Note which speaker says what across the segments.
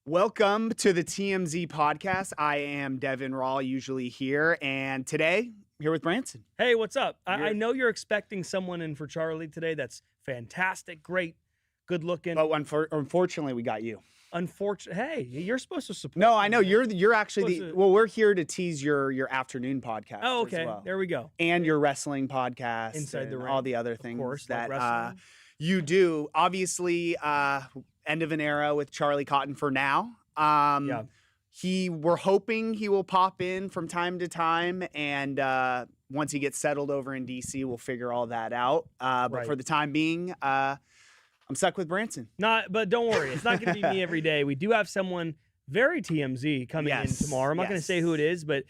Speaker 1: Welcome to the TMZ podcast. I am Devin Raw, usually here, and today here with Branson.
Speaker 2: Hey, what's up? I know you're expecting someone in for Charlie today. That's fantastic, great, good looking.
Speaker 1: But unfortunately, we got you.
Speaker 2: Hey, you're supposed to support.
Speaker 1: No, I know you're actually
Speaker 2: Supposed to-
Speaker 1: well. We're here to tease your afternoon podcast.
Speaker 2: Oh, okay.
Speaker 1: as well.
Speaker 2: There we go.
Speaker 1: And your wrestling podcast,
Speaker 2: Inside the
Speaker 1: and
Speaker 2: Ring,
Speaker 1: all the other
Speaker 2: of
Speaker 1: things
Speaker 2: course,
Speaker 1: that
Speaker 2: like wrestling.
Speaker 1: you do. Obviously, end of an era with Charlie Cotton for now.
Speaker 2: Yeah.
Speaker 1: We're hoping he will pop in from time to time, and once he gets settled over in DC, we'll figure all that out. But
Speaker 2: Right.
Speaker 1: for the time being, I'm stuck with Branson.
Speaker 2: But don't worry, it's not going to be me every day. We do have someone very TMZ coming in tomorrow. I'm not going to say who it is, but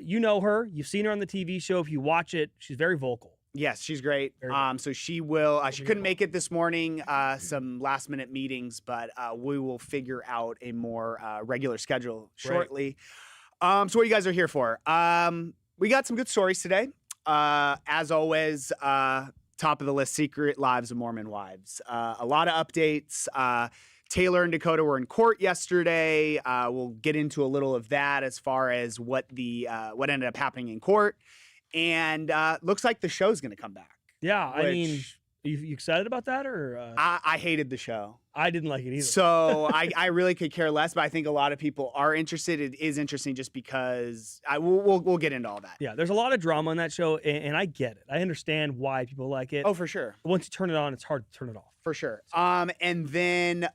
Speaker 2: you know her. You've seen her on the TV show. If you watch it, she's very vocal.
Speaker 1: Yes, she's great.
Speaker 2: Very
Speaker 1: So she will. She couldn't make it this morning. Some last minute meetings, but we will figure out a more regular schedule shortly. So what you guys are here for? We got some good stories today. As always, top of the list: Secret Lives of Mormon Wives. A lot of updates. Taylor and Dakota were in court yesterday. We'll get into a little of that as far as what ended up happening in court. And looks like the show's going to come back.
Speaker 2: Yeah, I mean, you excited about that, or
Speaker 1: I hated the show.
Speaker 2: I didn't like it either.
Speaker 1: So I really could care less, but I think a lot of people are interested. It is interesting just because we'll get into all that.
Speaker 2: Yeah, there's a lot of drama on that show, and I get it. I understand why people like it.
Speaker 1: Oh, for sure.
Speaker 2: But once you turn it on, it's hard to turn it off.
Speaker 1: For sure. And then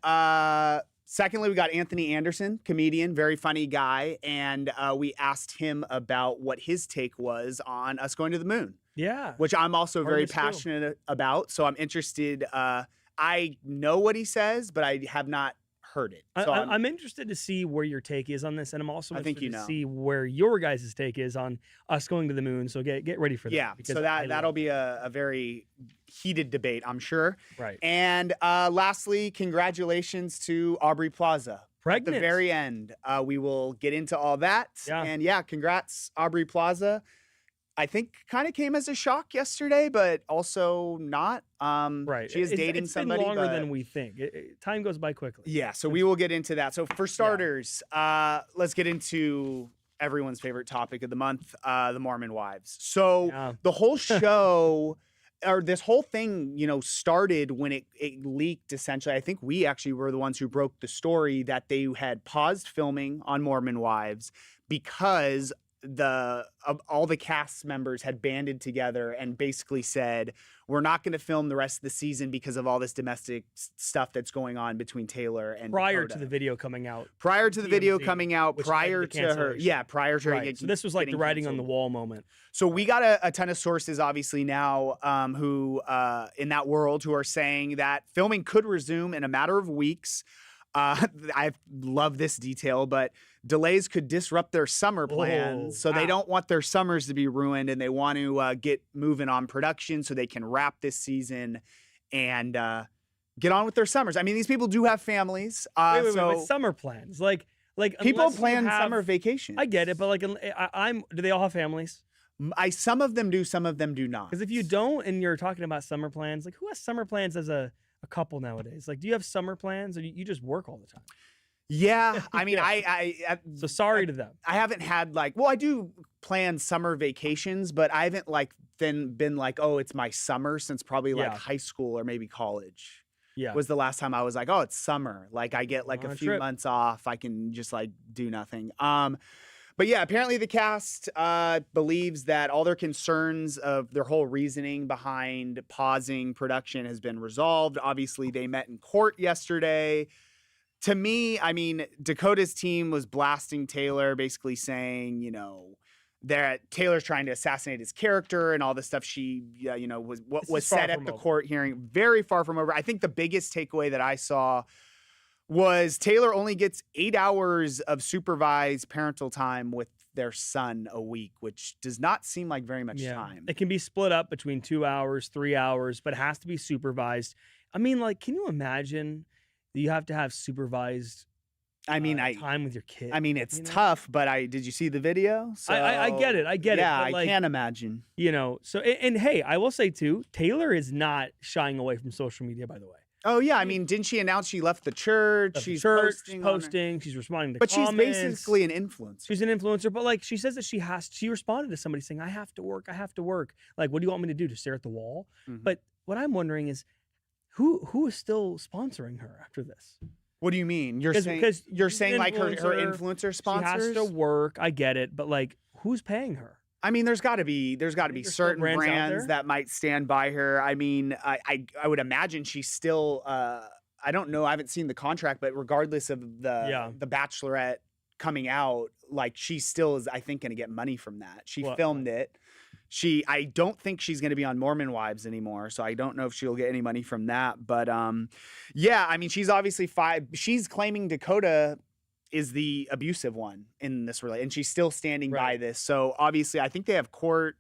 Speaker 1: secondly, we got Anthony Anderson, comedian, very funny guy, and we asked him about what his take was on us going to the moon.
Speaker 2: Yeah.
Speaker 1: Which I'm also very
Speaker 2: Artist too.
Speaker 1: passionate about. So I'm interested. I know what he says, but I have not heard it. So
Speaker 2: I'm interested to see where your take is on this, and I'm also
Speaker 1: I think
Speaker 2: interested to see where your guys' take is on us going to the moon. So get ready for that.
Speaker 1: Yeah, so that'll be a very heated debate, I'm sure.
Speaker 2: Right.
Speaker 1: And lastly, congratulations to Aubrey Plaza.
Speaker 2: Pregnant.
Speaker 1: At the very end. We will get into all that.
Speaker 2: Yeah.
Speaker 1: And yeah, congrats, Aubrey Plaza. I think kind of came as a shock yesterday, but also not.
Speaker 2: Right.
Speaker 1: She is dating
Speaker 2: it's
Speaker 1: somebody.
Speaker 2: been longer
Speaker 1: but...
Speaker 2: than we think. Time goes by quickly.
Speaker 1: Yeah, so we will get into that. So for starters, let's get into everyone's favorite topic of the month, the Mormon Wives. So the whole show, or this whole thing, started when it leaked, essentially. I think we actually were the ones who broke the story that they had paused filming on Mormon Wives because all the cast members had banded together and basically said, we're not going to film the rest of the season because of all this domestic stuff that's going on between Taylor and
Speaker 2: prior
Speaker 1: Dakota.
Speaker 2: to the video coming out.
Speaker 1: Prior to the video coming out,
Speaker 2: which
Speaker 1: prior
Speaker 2: led to
Speaker 1: to her.
Speaker 2: cancellation.
Speaker 1: Yeah, prior to her.
Speaker 2: Right. So this was like the
Speaker 1: getting
Speaker 2: writing on the
Speaker 1: canceled.
Speaker 2: wall moment.
Speaker 1: So we got a ton of sources, obviously, now who in that world who are saying that filming could resume in a matter of weeks. I love this detail, but delays could disrupt their summer plans. So they don't want their summers to be ruined, and they want to get moving on production so they can wrap this season and get on with their summers. I mean, these people do have families.
Speaker 2: Wait, summer plans. Like
Speaker 1: people plan summer vacation.
Speaker 2: I get it, but do they all have families?
Speaker 1: Some of them do, some of them do not.
Speaker 2: Because if you don't, and you're talking about summer plans, like who has summer plans as a couple nowadays? Like, do you have summer plans, or you just work all the time?
Speaker 1: Yeah, I mean,
Speaker 2: so sorry to them.
Speaker 1: I haven't had I do plan summer vacations, but I haven't been like, oh, it's my summer since probably high school or maybe college.
Speaker 2: Yeah,
Speaker 1: was the last time I was like, oh, it's summer. Like I get a few months off. I can just do nothing. But yeah, apparently the cast believes that all their concerns of their whole reasoning behind pausing production has been resolved. Obviously, they met in court yesterday. To me, I mean, Dakota's team was blasting Taylor, basically saying, that Taylor's trying to assassinate his character and all the stuff was said at the court hearing. Very far from over. I think the biggest takeaway that I saw was Taylor only gets 8 hours of supervised parental time with their son a week, which does not seem like very much time.
Speaker 2: It can be split up between 2 hours, 3 hours, but it has to be supervised. I mean, can you imagine that you have to have supervised time with your kid?
Speaker 1: I mean, it's tough, but did you see the video? So,
Speaker 2: I get it.
Speaker 1: Yeah, I can't imagine.
Speaker 2: So, and hey, I will say too, Taylor is not shying away from social media, by the way.
Speaker 1: Oh yeah, I mean, didn't she announce she left the church?
Speaker 2: She's
Speaker 1: posting.
Speaker 2: She's responding to
Speaker 1: but
Speaker 2: comments.
Speaker 1: She's basically an influencer.
Speaker 2: She's an influencer, but like she says that she responded to somebody saying, I have to work. Like, what do you want me to do? To stare at the wall? But what I'm wondering is who is still sponsoring her after this?
Speaker 1: What do you mean? You're saying like her influencer sponsors?
Speaker 2: She has to work. I get it, but like who's paying her?
Speaker 1: I mean, there's got to be certain brands that might stand by her. I mean, I would imagine she's still. I don't know. I haven't seen the contract, but regardless of the Bachelorette coming out, like she still is, I think, going to get money from that. She filmed it. I don't think she's going to be on Mormon Wives anymore, so I don't know if she'll get any money from that. But yeah, I mean, she's obviously She's claiming Dakota is the abusive one in this relationship, and she's still standing by this. So obviously, I think they have court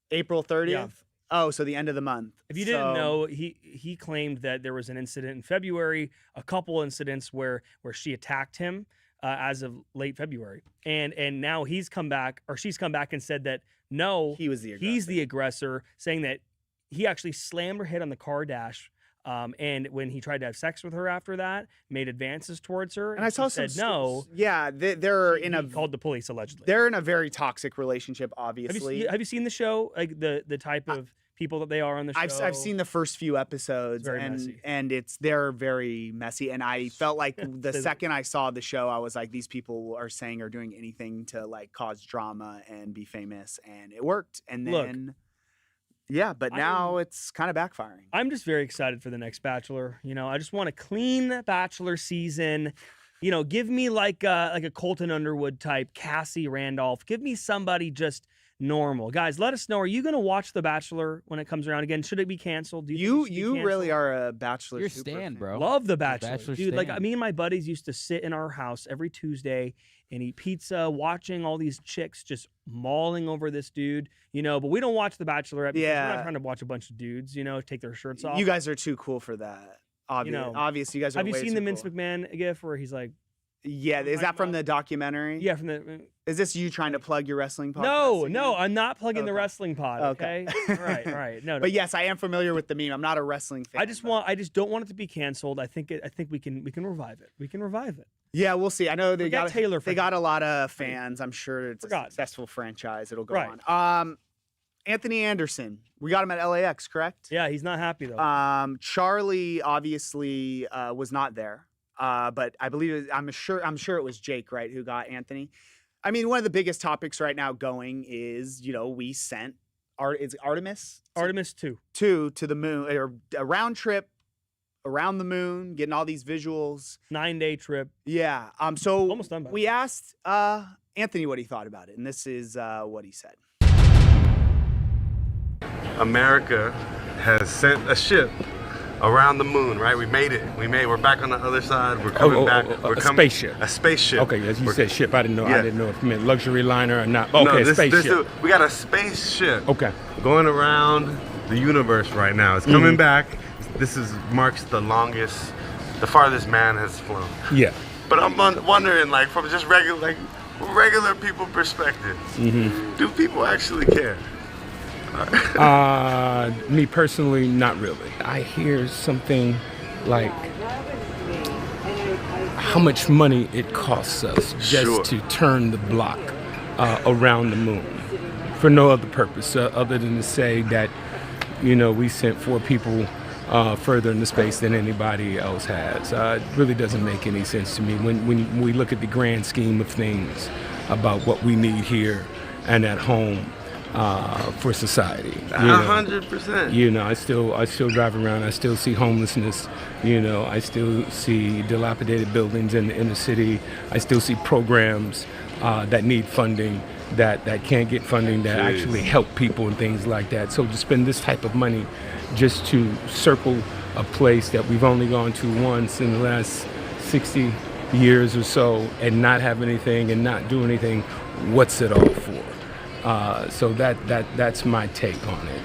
Speaker 1: April 30th. Yeah. Oh, so the end of the month.
Speaker 2: If you didn't know, he claimed that there was an incident in February, a couple incidents where she attacked him as of late February, and now she's come back and said that no, he's the aggressor, saying that he actually slammed her head on the car dash. And when he tried to have sex with her after that, made advances towards her,
Speaker 1: and I saw
Speaker 2: said no.
Speaker 1: Yeah, he
Speaker 2: called the police allegedly.
Speaker 1: They're in a very toxic relationship. Obviously,
Speaker 2: have you seen the show? Like the type of people that they are on the show.
Speaker 1: I've seen the first few episodes,
Speaker 2: messy.
Speaker 1: And they're very messy. And I felt like the second I saw the show, I was like, these people are saying or doing anything to like cause drama and be famous, and it worked. And then. Yeah, but now it's kind of backfiring.
Speaker 2: I'm just very excited for the next Bachelor. You know, I just want a clean Bachelor season. You know, give me like a Colton Underwood type, Cassie Randolph. Give me somebody just normal. Guys, let us know. Are you going to watch The Bachelor when it comes around again? Should it be canceled? Do
Speaker 1: you really are a Bachelor
Speaker 3: super fan, bro.
Speaker 2: Love The Bachelor. Dude, like me and my buddies used to sit in our house every Tuesday and eat pizza, watching all these chicks just mauling over this dude, you know, but we don't watch The Bachelorette because we're not trying to watch a bunch of dudes, you know, take their shirts off.
Speaker 1: You guys are too cool for that. Obviously, you guys are
Speaker 2: Have you seen the
Speaker 1: cool.
Speaker 2: Vince McMahon gif where he's like,
Speaker 1: yeah, is that from the documentary?
Speaker 2: Yeah, from the.
Speaker 1: Is this you trying to plug your wrestling podcast?
Speaker 2: No, I'm not plugging the wrestling pod. Okay, all right. No.
Speaker 1: But yes, I am familiar with the meme. I'm not a wrestling fan.
Speaker 2: I just don't want it to be canceled. I think we can revive it. We can revive it.
Speaker 1: Yeah, we'll see. I know they got a lot of fans. I'm sure it's a successful franchise. It'll go on. Anthony Anderson, we got him at LAX, correct?
Speaker 2: Yeah, he's not happy though.
Speaker 1: Charlie obviously was not there. But I believe I'm sure it was Jake, right, who got Anthony. I mean, one of the biggest topics right now going is, you know, we sent Artemis
Speaker 2: 2
Speaker 1: to the moon, or a round trip around the moon, getting all these visuals.
Speaker 2: 9-day trip.
Speaker 1: Yeah. So
Speaker 2: almost done.
Speaker 1: We asked Anthony what he thought about it, and this is what he said.
Speaker 4: America has sent a ship around the moon, right? We made it. We're back on the other side. We're coming back.
Speaker 3: A spaceship.
Speaker 4: A spaceship.
Speaker 3: Okay, as you said ship. I didn't know. Yeah. I didn't know if it meant luxury liner or not. Okay, a spaceship.
Speaker 4: We got a spaceship.
Speaker 3: Okay.
Speaker 4: Going around the universe right now. It's coming back. This marks the farthest man has flown.
Speaker 3: Yeah.
Speaker 4: But I'm wondering, like, from just regular people perspective, do people actually care?
Speaker 3: Me personally, not really. I hear something like how much money it costs us just to turn the block around the moon for no other purpose other than to say that, you know, we sent 4 people further into space than anybody else has. It really doesn't make any sense to me when we look at the grand scheme of things about what we need here and at home. For society,
Speaker 4: 100%.
Speaker 3: You know, I still drive around. I still see homelessness. You know, I still see dilapidated buildings in the city. I still see programs that need funding that can't get funding that actually help people and things like that. So to spend this type of money just to circle a place that we've only gone to once in the last 60 years or so and not have anything and not do anything, what's it all for? So that's my take on it.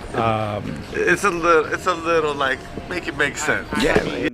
Speaker 4: It's a little like make it make sense.
Speaker 3: Yeah.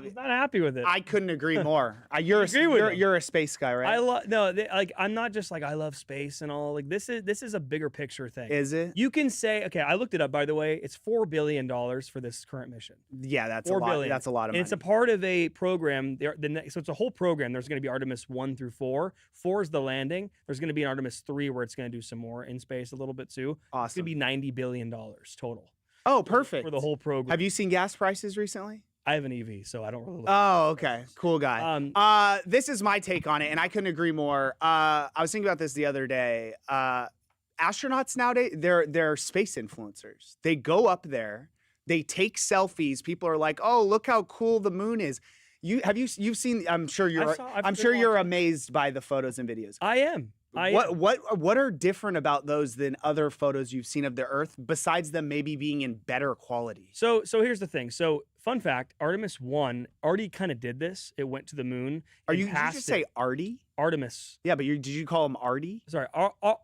Speaker 2: He's not happy with it.
Speaker 1: I couldn't agree more. You're a space guy, right?
Speaker 2: I love like I'm not just like I love space and all. Like this is a bigger picture thing.
Speaker 1: Is it?
Speaker 2: You can say, okay, I looked it up by the way. It's $4 billion for this current mission.
Speaker 1: Yeah, that's
Speaker 2: $4
Speaker 1: a lot.
Speaker 2: billion.
Speaker 1: That's a lot of money.
Speaker 2: And it's a part of a program. So it's a whole program. There's going to be Artemis 1 through 4. 4 is the landing. There's going to be an Artemis 3 where it's going to do some more in space a little bit too.
Speaker 1: Awesome.
Speaker 2: It's going to be $90 billion total.
Speaker 1: Oh, perfect.
Speaker 2: For the whole program.
Speaker 1: Have you seen gas prices recently?
Speaker 2: I have an EV, so I don't really look.
Speaker 1: Oh, okay. Cool guy. This is my take on it, and I couldn't agree more. I was thinking about this the other day. Astronauts nowadays, they're space influencers. They go up there, they take selfies. People are like, "Oh, look how cool the moon is." You've seen? I'm sure you're amazed by the photos and videos.
Speaker 2: I am.
Speaker 1: What are different about those than other photos you've seen of the Earth, besides them maybe being in better quality?
Speaker 2: So here's the thing. So fun fact: Artemis 1 already kind of did this. It went to the moon.
Speaker 1: Did you just say Artie?
Speaker 2: Artemis.
Speaker 1: Yeah, but did you call him Artie?
Speaker 2: Sorry,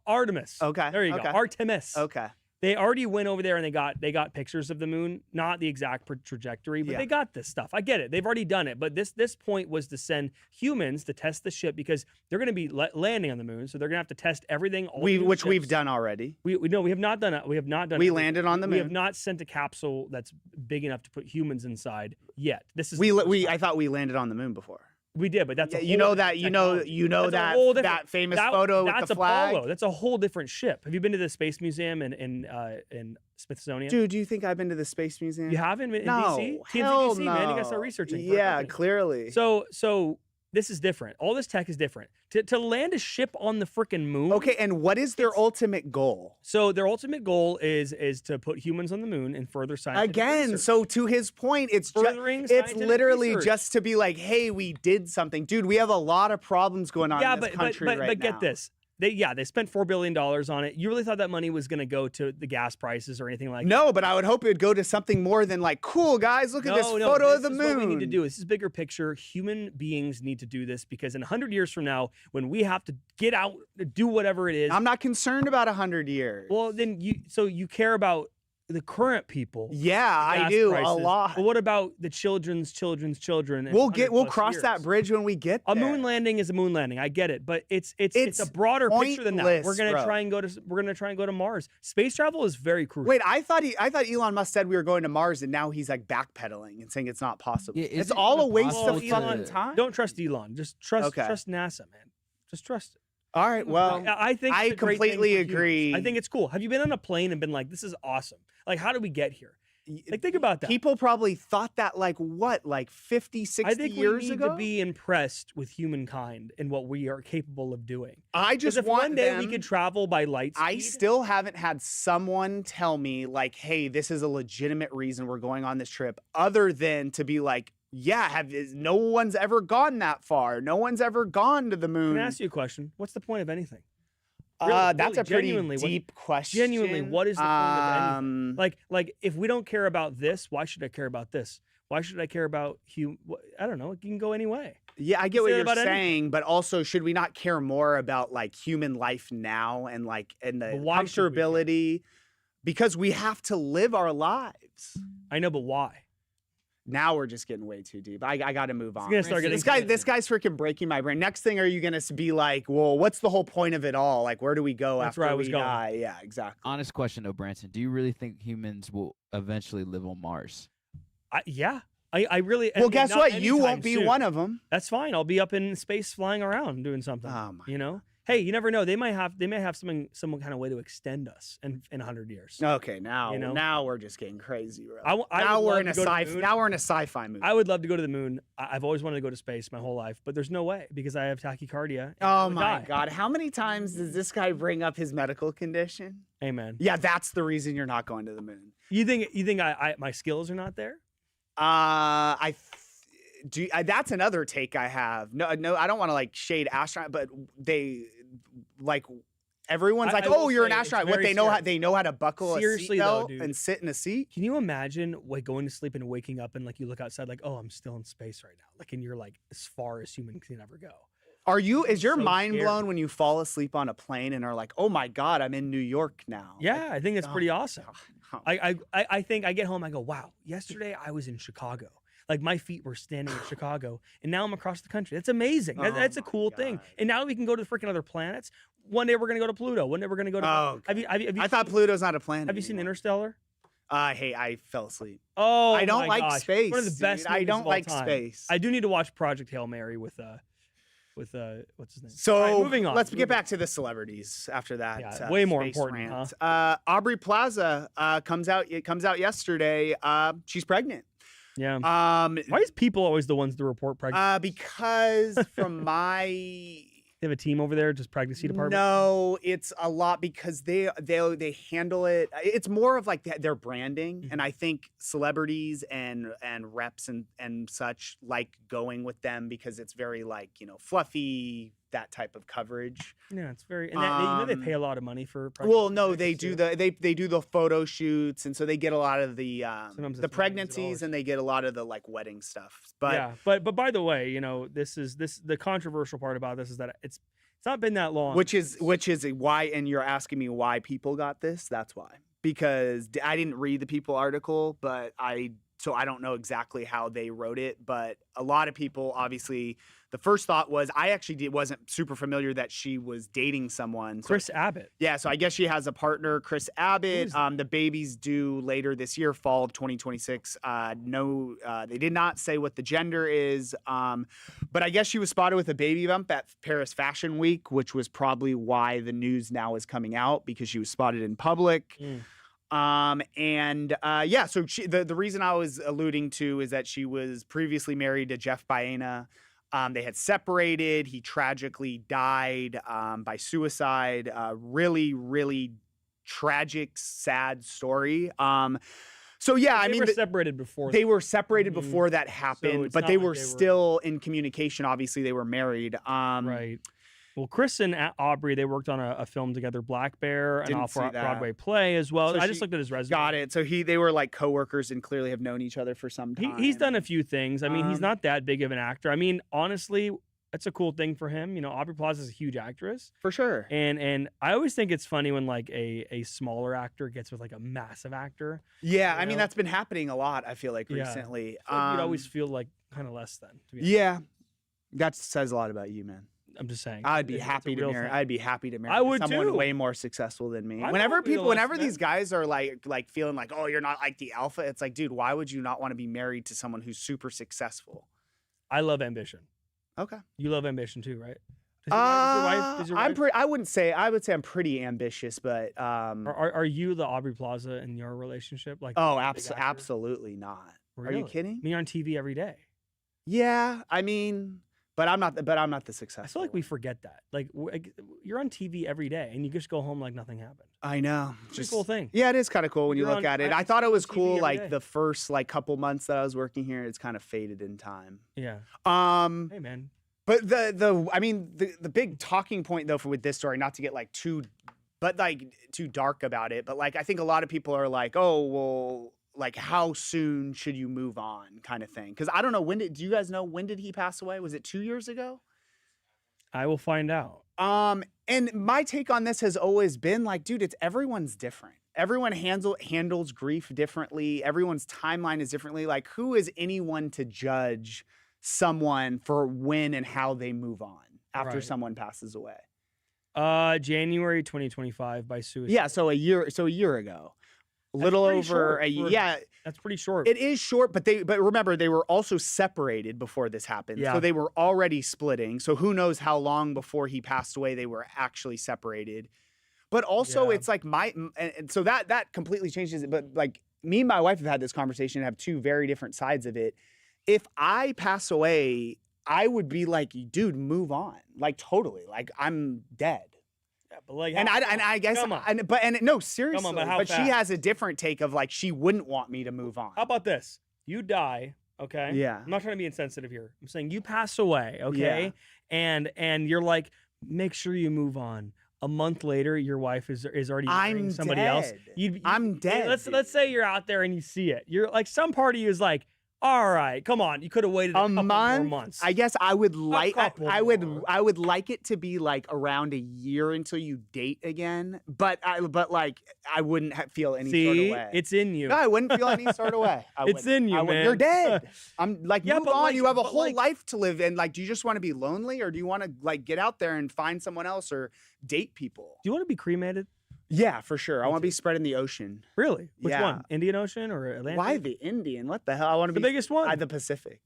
Speaker 2: Artemis.
Speaker 1: Okay.
Speaker 2: There you go. Artemis.
Speaker 1: Okay.
Speaker 2: They already went over there and they got pictures of the moon, not the exact trajectory, but they got this stuff. I get it. They've already done it. But this point was to send humans to test the ship because they're going to be landing on the moon. So they're going to have to test everything.
Speaker 1: Which we've done already.
Speaker 2: We have not done it. We have not done it.
Speaker 1: We landed on the moon.
Speaker 2: We have not sent a capsule that's big enough to put humans inside yet. This is
Speaker 1: I thought we landed on the moon before.
Speaker 2: We did, but that's
Speaker 1: that famous photo with the flag.
Speaker 2: Apollo. That's a whole different ship. Have you been to the Space Museum in Smithsonian?
Speaker 1: Dude, do you think I've been to the Space Museum?
Speaker 2: You haven't in
Speaker 1: no,
Speaker 2: DC?
Speaker 1: Hell
Speaker 2: TMZ,
Speaker 1: no.
Speaker 2: man, you gotta start researching.
Speaker 1: Yeah, clearly.
Speaker 2: So this is different. All this tech is different. To land a ship on the freaking moon.
Speaker 1: Okay, and what is their ultimate goal?
Speaker 2: So their ultimate goal is to put humans on the moon and further scientific research.
Speaker 1: So to his point, it's literally just to be like, hey, we did something. Dude, we have a lot of problems going on in this country right now.
Speaker 2: But get this. They spent $4 billion on it. You really thought that money was going to go to the gas prices or anything like that?
Speaker 1: No, but I would hope it would go to something more than like, cool, guys, look at this photo of the moon.
Speaker 2: This is what we need to do. This is bigger picture. Human beings need to do this because in 100 years from now, when we have to get out, do whatever it is.
Speaker 1: I'm not concerned about 100 years.
Speaker 2: Well, then you care about the current people.
Speaker 1: Yeah, I do
Speaker 2: prices.
Speaker 1: a lot.
Speaker 2: But what about the children's children?
Speaker 1: We'll cross that bridge when we get there.
Speaker 2: A moon landing is a moon landing. I get it, but it's a broader picture than that. We're gonna try and go to Mars. Space travel is very crucial.
Speaker 1: Wait, I thought Elon Musk said we were going to Mars, and now he's like backpedaling and saying it's not possible. Yeah, it's all a waste of fucking time.
Speaker 2: Don't trust Elon. Just trust NASA, man. Just trust it.
Speaker 1: All right, well,
Speaker 2: I
Speaker 1: completely agree.
Speaker 2: I think it's cool. Have you been on a plane and been like, this is awesome? Like, how did we get here? Like, think about that.
Speaker 1: People probably thought that like 50, 60 years ago?
Speaker 2: I think we need to be impressed with humankind and what we are capable of doing.
Speaker 1: I just
Speaker 2: if
Speaker 1: want
Speaker 2: one day we could travel by light speed.
Speaker 1: I still haven't had someone tell me like, hey, this is a legitimate reason we're going on this trip, other than to be like, yeah, no one's ever gone that far. No one's ever gone to the moon.
Speaker 2: Can I ask you a question? What's the point of anything?
Speaker 1: That's a pretty deep question.
Speaker 2: Genuinely, what is the point of anything? Like, if we don't care about this, why should I care about this? Why should I care about I don't know. It can go any way.
Speaker 1: Yeah, I get what you're saying, but also, should we not care more about like human life now and the comfortability? Because we have to live our lives.
Speaker 2: I know, but why?
Speaker 1: Now we're just getting way too deep. I got to move on.
Speaker 2: This
Speaker 1: guy's freaking breaking my brain. Next thing, are you going to be like, well, what's the whole point of it all? Like, where do we go after we die? Yeah, exactly.
Speaker 5: Honest question though, Branson. Do you really think humans will eventually live on Mars?
Speaker 2: Yeah. I really.
Speaker 1: Well, guess what? You won't be one of them.
Speaker 2: That's fine. I'll be up in space flying around doing something.
Speaker 1: Oh my God.
Speaker 2: Hey, you never know. They might have some kind of way to extend us in 100 years.
Speaker 1: Okay, now we're just getting crazy, bro.
Speaker 2: Now we're in a
Speaker 1: sci-fi movie.
Speaker 2: I would love to go to the moon. I've always wanted to go to space my whole life, but there's no way because I have tachycardia.
Speaker 1: Oh my God! How many times does this guy bring up his medical condition?
Speaker 2: Amen.
Speaker 1: Yeah, that's the reason you're not going to the moon.
Speaker 2: You think my skills are not there?
Speaker 1: That's another take I have. No, I don't want to like shade astronaut, but everyone's like, oh, you're an astronaut. What they know how to buckle a seatbelt and sit in a seat.
Speaker 2: Can you imagine like going to sleep and waking up and like you look outside like, oh, I'm still in space right now. Like, and you're like as far as humans can ever go.
Speaker 1: Is your mind blown when you fall asleep on a plane and are like, oh my God, I'm in New York now?
Speaker 2: Yeah, I think that's pretty awesome. I think I get home, I go, wow, yesterday I was in Chicago. Like my feet were standing in Chicago, and now I'm across the country. That's amazing.
Speaker 1: Oh
Speaker 2: That's a
Speaker 1: my
Speaker 2: cool thing.
Speaker 1: God.
Speaker 2: And now we can go to freaking other planets. One day we're gonna go to Pluto. One day we're gonna go to.
Speaker 1: Oh,
Speaker 2: Have you
Speaker 1: I thought Pluto's not a planet.
Speaker 2: Have you seen
Speaker 1: anymore.
Speaker 2: Interstellar?
Speaker 1: Hey, I fell asleep.
Speaker 2: Oh,
Speaker 1: I don't
Speaker 2: my
Speaker 1: like
Speaker 2: gosh.
Speaker 1: space.
Speaker 2: One of the best.
Speaker 1: dude. I
Speaker 2: movies
Speaker 1: don't
Speaker 2: of all
Speaker 1: like
Speaker 2: time.
Speaker 1: space.
Speaker 2: I do need to watch Project Hail Mary with what's his name?
Speaker 1: So
Speaker 2: All right, moving on.
Speaker 1: let's get back to the celebrities after that.
Speaker 2: Yeah, way more
Speaker 1: space
Speaker 2: important,
Speaker 1: rant. Aubrey Plaza comes out. It comes out yesterday. She's pregnant.
Speaker 2: Yeah.
Speaker 1: Um,
Speaker 2: Why is people always the ones to report pregnancy?
Speaker 1: because from my
Speaker 2: They have a team over there, just pregnancy department.
Speaker 1: no, it's a lot because they handle it. It's more of like their branding, and I think celebrities and reps and such like going with them because it's very like fluffy, that type of coverage.
Speaker 2: Yeah, it's very. And they pay a lot of money for.
Speaker 1: Well, no,
Speaker 2: pregnancy
Speaker 1: they
Speaker 2: pics,
Speaker 1: do
Speaker 2: too.
Speaker 1: they do the photo shoots, and so they get a lot of the
Speaker 2: Sometimes it's millions of
Speaker 1: pregnancies,
Speaker 2: dollars.
Speaker 1: and they get a lot of the like wedding stuff. But
Speaker 2: yeah, but by the way, this the controversial part about this is that it's not been that long.
Speaker 1: which is why, and you're asking me why people got this. That's why, because I didn't read the People article, but so I don't know exactly how they wrote it, but a lot of people, obviously, the first thought was I actually wasn't super familiar that she was dating someone. So,
Speaker 2: Chris Abbott.
Speaker 1: yeah, so I guess she has a partner, Chris Abbott. The baby's due later this year, fall of 2026. No, they did not say what the gender is, but I guess she was spotted with a baby bump at Paris Fashion Week, which was probably why the news now is coming out, because she was spotted in public. Yeah, so the reason I was alluding to is that she was previously married to Jeff Baena. They had separated. He tragically died by suicide. Really, really tragic, sad story. So yeah,
Speaker 2: They were separated before.
Speaker 1: they were separated before that happened,
Speaker 2: it's
Speaker 1: but
Speaker 2: not
Speaker 1: they
Speaker 2: like
Speaker 1: were
Speaker 2: they were-
Speaker 1: still in communication. Obviously, they were married.
Speaker 2: Right. Well, Chris and Aubrey, they worked on a film together, Black Bear, an
Speaker 1: Didn't see that.
Speaker 2: off-Broadway play as well.
Speaker 1: So
Speaker 2: I just
Speaker 1: she
Speaker 2: looked at his resume.
Speaker 1: Got it. So they were like coworkers and clearly have known each other for some time.
Speaker 2: He's done a few things. I mean, he's
Speaker 1: Um,
Speaker 2: not that big of an actor. I mean, honestly, that's a cool thing for him. Aubrey Plaza is a huge actress,
Speaker 1: for sure.
Speaker 2: and I always think it's funny when like a smaller actor gets with like a massive actor.
Speaker 1: Yeah,
Speaker 2: you
Speaker 1: I mean
Speaker 2: know?
Speaker 1: that's been happening a lot. I feel like
Speaker 2: Yeah.
Speaker 1: recently.
Speaker 2: I feel like you'd always feel like kind of less than. To be honest.
Speaker 1: Yeah, that says a lot about you, man.
Speaker 2: I'm just saying.
Speaker 1: I'd be
Speaker 2: it's a
Speaker 1: happy to
Speaker 2: real
Speaker 1: marry.
Speaker 2: thing.
Speaker 1: I'd be happy to marry
Speaker 2: I would
Speaker 1: someone
Speaker 2: too.
Speaker 1: way more successful than me.
Speaker 2: I'm
Speaker 1: Whenever
Speaker 2: happy to
Speaker 1: whenever
Speaker 2: listen,
Speaker 1: these guys are like feeling like, oh, you're not like the alpha, it's like, dude, why would you not want to be married to someone who's super successful?
Speaker 2: I love ambition.
Speaker 1: Okay.
Speaker 2: You love ambition too, right? Does your wife-
Speaker 1: I would say I'm pretty ambitious, but
Speaker 2: Are you the Aubrey Plaza in your relationship? Like,
Speaker 1: oh,
Speaker 2: big actor?
Speaker 1: absolutely not. Are
Speaker 2: Really?
Speaker 1: you kidding?
Speaker 2: I mean, you're on TV every day.
Speaker 1: Yeah, I mean, but I'm not the successful.
Speaker 2: I feel like we
Speaker 1: one.
Speaker 2: forget that. Like, you're on TV every day, and you just go home like nothing happened.
Speaker 1: I know.
Speaker 2: It's a cool thing.
Speaker 1: Yeah, it is kind of cool when you
Speaker 2: You're
Speaker 1: look
Speaker 2: on-
Speaker 1: at it.
Speaker 2: I-
Speaker 1: I thought it was
Speaker 2: TV
Speaker 1: cool
Speaker 2: every
Speaker 1: like
Speaker 2: day.
Speaker 1: the first like couple months that I was working here. It's kind of faded in time.
Speaker 2: Yeah.
Speaker 1: Um,
Speaker 2: Hey, man.
Speaker 1: but the big talking point though with this story, not to get like too dark about it, but like I think a lot of people are like, oh well, like how soon should you move on, kind of thing. Because I don't know do you guys know when did he pass away? Was it 2 years ago?
Speaker 2: I will find out.
Speaker 1: And my take on this has always been like, dude, everyone's different. Everyone handles grief differently. Everyone's timeline is differently. Like, who is anyone to judge someone for when and how they move on after
Speaker 2: Right.
Speaker 1: someone passes away?
Speaker 2: January 2025 by suicide.
Speaker 1: Yeah, so a year ago. A little
Speaker 2: pretty
Speaker 1: over
Speaker 2: short
Speaker 1: a year.
Speaker 2: for-
Speaker 1: Yeah,
Speaker 2: That's pretty short.
Speaker 1: it is short, but remember they were also separated before this happened.
Speaker 2: Yeah.
Speaker 1: So they were already splitting. So who knows how long before he passed away they were actually separated. But also
Speaker 2: Yeah.
Speaker 1: it's like and so that completely changes it. But like me and my wife have had this conversation and have two very different sides of it. If I pass away, I would be like, dude, move on. Like totally. Like I'm dead.
Speaker 2: Yeah, but like,
Speaker 1: And I guess
Speaker 2: come on.
Speaker 1: no, seriously.
Speaker 2: but how
Speaker 1: But she
Speaker 2: fast?
Speaker 1: has a different take of like she wouldn't want me to move on.
Speaker 2: How about this? You die, okay?
Speaker 1: Yeah.
Speaker 2: I'm not trying to be insensitive here. I'm saying you pass away, okay? And you're like, make sure you move on. A month later, your wife is already marrying
Speaker 1: I'm
Speaker 2: somebody else.
Speaker 1: dead. I'm
Speaker 2: Hey,
Speaker 1: dead.
Speaker 2: Let's say you're out there and you see it. You're like, some part of you is like, All right, come on. You could have waited a couple more months.
Speaker 1: I guess I would like.
Speaker 2: couple
Speaker 1: I would.
Speaker 2: more.
Speaker 1: I would like it to be like around a year until you date again. But like I wouldn't feel any sort of way.
Speaker 2: It's in you.
Speaker 1: No, I wouldn't feel any sort of way.
Speaker 2: It's in you, man.
Speaker 1: You're dead. I'm like,
Speaker 2: Yeah,
Speaker 1: move
Speaker 2: but
Speaker 1: on.
Speaker 2: like-
Speaker 1: you have a
Speaker 2: but
Speaker 1: whole
Speaker 2: like-
Speaker 1: life to live, and like, do you just want to be lonely, or do you want to like get out there and find someone else or date people?
Speaker 2: Do you want to be cremated?
Speaker 1: Yeah, for sure. I want to be spread in the ocean.
Speaker 2: Really? Which
Speaker 1: Yeah.
Speaker 2: one? Indian Ocean or Atlantic?
Speaker 1: Why the Indian? What the hell? I want to
Speaker 2: The
Speaker 1: be
Speaker 2: biggest one.
Speaker 1: the Pacific,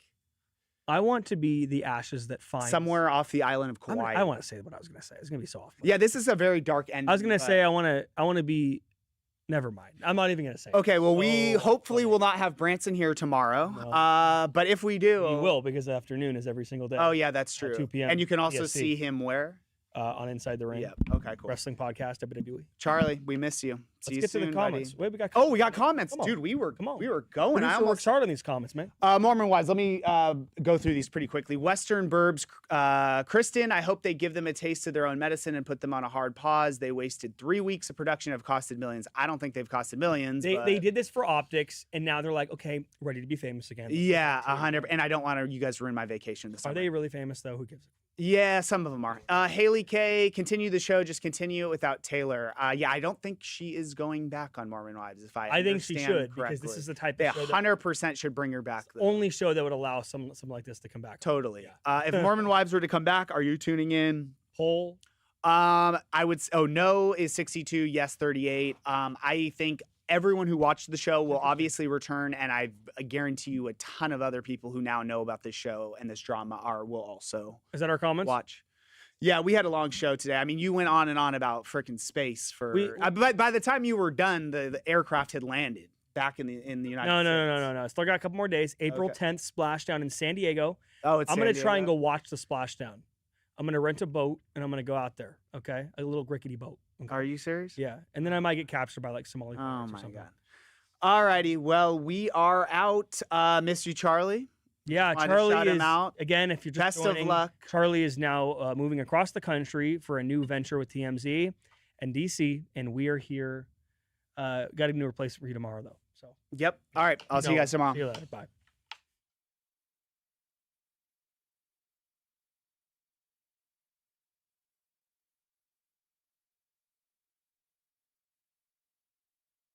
Speaker 2: I want to be the ashes that find
Speaker 1: somewhere off the island of Kauai.
Speaker 2: I want to say what I was going to say. It's going to be so off.
Speaker 1: Yeah, this is a very dark ending.
Speaker 2: I was going to
Speaker 1: but-
Speaker 2: say I want to be. Never mind. I'm not even going to say.
Speaker 1: Okay, well, we
Speaker 2: So
Speaker 1: hopefully
Speaker 2: funny.
Speaker 1: will not have Branson here tomorrow.
Speaker 2: No.
Speaker 1: But if we do,
Speaker 2: You will, because the afternoon is every single day.
Speaker 1: Oh yeah, that's true.
Speaker 2: 2 p.m.
Speaker 1: And you can also
Speaker 2: EST.
Speaker 1: see him where?
Speaker 2: On Inside the Ring.
Speaker 1: Yeah. Okay, cool.
Speaker 2: Wrestling podcast.
Speaker 1: Charlie, we miss you. See
Speaker 2: Let's
Speaker 1: you
Speaker 2: get
Speaker 1: soon,
Speaker 2: to the comments.
Speaker 1: buddy.
Speaker 2: Wait, we got.
Speaker 1: Oh, we got
Speaker 2: Come
Speaker 1: comments,
Speaker 2: on.
Speaker 1: dude. We were
Speaker 2: Come on.
Speaker 1: going. I
Speaker 2: Producer
Speaker 1: almost
Speaker 2: works hard on these comments, man.
Speaker 1: Mormon Wives, let me go through these pretty quickly. Western Burbs, Kristen, I hope they give them a taste of their own medicine and put them on a hard pause. They wasted 3 weeks of production, have costed millions. I don't think they've costed millions.
Speaker 2: They
Speaker 1: but-
Speaker 2: did this for optics, and now they're like, okay, ready to be famous again.
Speaker 1: Yeah, 100. And I don't want you guys to ruin my vacation this
Speaker 2: Are
Speaker 1: summer.
Speaker 2: they really famous though? Who gives a
Speaker 1: Yeah, some of them are. Haley K, continue the show. Just continue it without Taylor. Yeah, I don't think she is going back on Mormon Wives. If I
Speaker 2: I think she
Speaker 1: understand
Speaker 2: should, because this
Speaker 1: correctly.
Speaker 2: is the type
Speaker 1: They
Speaker 2: of show that
Speaker 1: 100% should bring her back. Though.
Speaker 2: only show that would allow something like this to come back.
Speaker 1: Totally.
Speaker 2: Yeah.
Speaker 1: If Mormon Wives were to come back, are you tuning in?
Speaker 2: Poll.
Speaker 1: I would. Oh, no is 62. Yes, 38. I think everyone who watched the show will obviously return, and I guarantee you, a ton of other people who now know about this show and this drama will also
Speaker 2: Is that our comments?
Speaker 1: watch. Yeah, we had a long show today. I mean, you went on and on about freaking space for.
Speaker 2: We-
Speaker 1: But by the time you were done, the aircraft had landed back in the United
Speaker 2: No,
Speaker 1: States.
Speaker 2: no. Still got a couple more days. April
Speaker 1: Okay.
Speaker 2: 10th, splashdown in San Diego.
Speaker 1: Oh, it's.
Speaker 2: I'm
Speaker 1: San
Speaker 2: gonna try and
Speaker 1: Diego?
Speaker 2: go watch the splashdown. I'm gonna rent a boat and I'm gonna go out there. Okay, a little rickety boat. Okay?
Speaker 1: Are you serious?
Speaker 2: Yeah, and then I might get captured by like Somali
Speaker 1: Oh
Speaker 2: pirates or
Speaker 1: my
Speaker 2: something.
Speaker 1: god. Alrighty, well, we are out. Miss you, Charlie.
Speaker 2: Yeah,
Speaker 1: Wanted to
Speaker 2: Charlie
Speaker 1: shout him
Speaker 2: is
Speaker 1: out.
Speaker 2: again. If you're just
Speaker 1: Best
Speaker 2: joining,
Speaker 1: of luck.
Speaker 2: Charlie is now moving across the country for a new venture with TMZ and DC, and we are here. Got a new replacement for you tomorrow, though. So
Speaker 1: Yep. All right. I'll see you guys tomorrow.
Speaker 2: See you later. Bye.